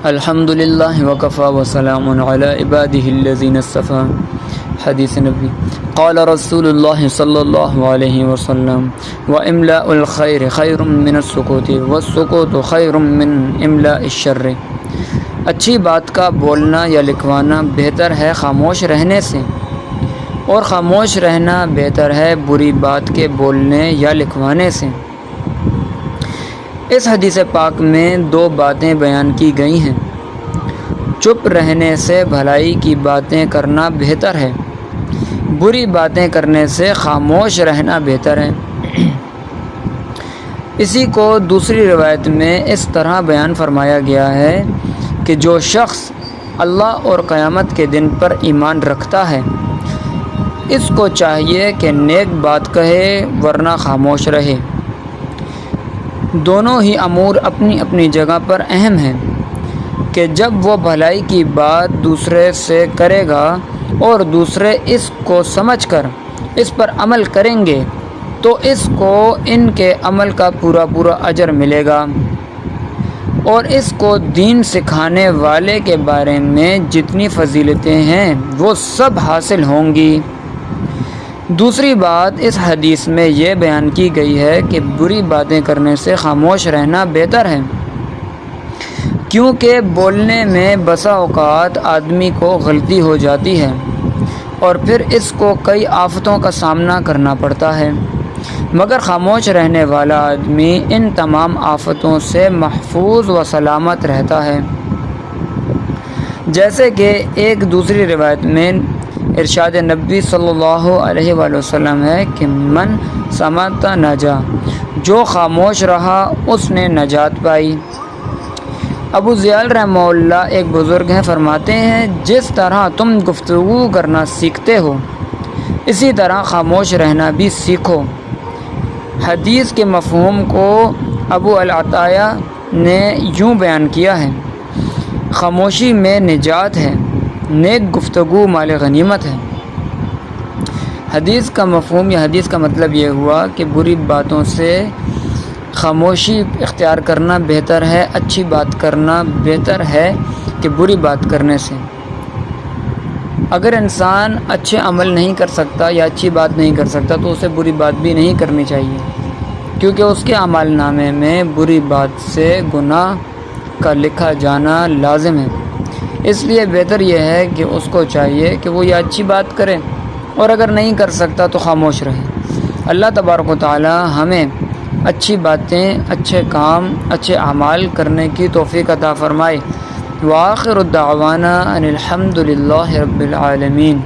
الحمد للہ وکفا وسلام علی عبادہ الذین اصطفیٰ۔ حدیث نبی قال رسول اللہ صلی اللہ علیہ وسلم واملاء الخیر خیر من السکوت والسکوت خیر من املاء الشر۔ اچھی بات کا بولنا یا لکھوانا بہتر ہے خاموش رہنے سے، اور خاموش رہنا بہتر ہے بری بات کے بولنے یا لکھوانے سے۔ اس حدیث پاک میں دو باتیں بیان کی گئی ہیں۔ چپ رہنے سے بھلائی کی باتیں کرنا بہتر ہے، بری باتیں کرنے سے خاموش رہنا بہتر ہے۔ اسی کو دوسری روایت میں اس طرح بیان فرمایا گیا ہے کہ جو شخص اللہ اور قیامت کے دن پر ایمان رکھتا ہے، اس کو چاہیے کہ نیک بات کہے ورنہ خاموش رہے۔ دونوں ہی امور اپنی اپنی جگہ پر اہم ہیں کہ جب وہ بھلائی کی بات دوسرے سے کرے گا اور دوسرے اس کو سمجھ کر اس پر عمل کریں گے تو اس کو ان کے عمل کا پورا اجر ملے گا، اور اس کو دین سکھانے والے کے بارے میں جتنی فضیلتیں ہیں وہ سب حاصل ہوں گی۔ دوسری بات اس حدیث میں یہ بیان کی گئی ہے کہ بری باتیں کرنے سے خاموش رہنا بہتر ہے، کیونکہ بولنے میں بسا اوقات آدمی کو غلطی ہو جاتی ہے اور پھر اس کو کئی آفتوں کا سامنا کرنا پڑتا ہے، مگر خاموش رہنے والا آدمی ان تمام آفتوں سے محفوظ و سلامت رہتا ہے۔ جیسے کہ ایک دوسری روایت میں ارشاد نبی صلی اللہ علیہ وآلہ وسلم ہے کہ من صمت نجا، جو خاموش رہا اس نے نجات پائی۔ ابو زیال رحمہ اللہ ایک بزرگ ہیں، فرماتے ہیں جس طرح تم گفتگو کرنا سیکھتے ہو اسی طرح خاموش رہنا بھی سیکھو۔ حدیث کے مفہوم کو ابو العطیہ نے یوں بیان کیا ہے: خاموشی میں نجات ہے، نیک گفتگو مال غنیمت ہے۔ حدیث کا مفہوم یا حدیث کا مطلب یہ ہوا کہ بری باتوں سے خاموشی اختیار کرنا بہتر ہے، اچھی بات کرنا بہتر ہے کہ بری بات کرنے سے۔ اگر انسان اچھے عمل نہیں کر سکتا یا اچھی بات نہیں کر سکتا تو اسے بری بات بھی نہیں کرنی چاہیے، کیونکہ اس کے اعمال نامے میں بری بات سے گناہ کا لکھا جانا لازم ہے۔ اس لیے بہتر یہ ہے کہ اس کو چاہیے کہ وہ یہ اچھی بات کرے، اور اگر نہیں کر سکتا تو خاموش رہے۔ اللہ تبارک و تعالی ہمیں اچھی باتیں، اچھے کام، اچھے اعمال کرنے کی توفیق عطا فرمائے۔ وآخر الدعوانا ان الحمد للہ رب العالمین۔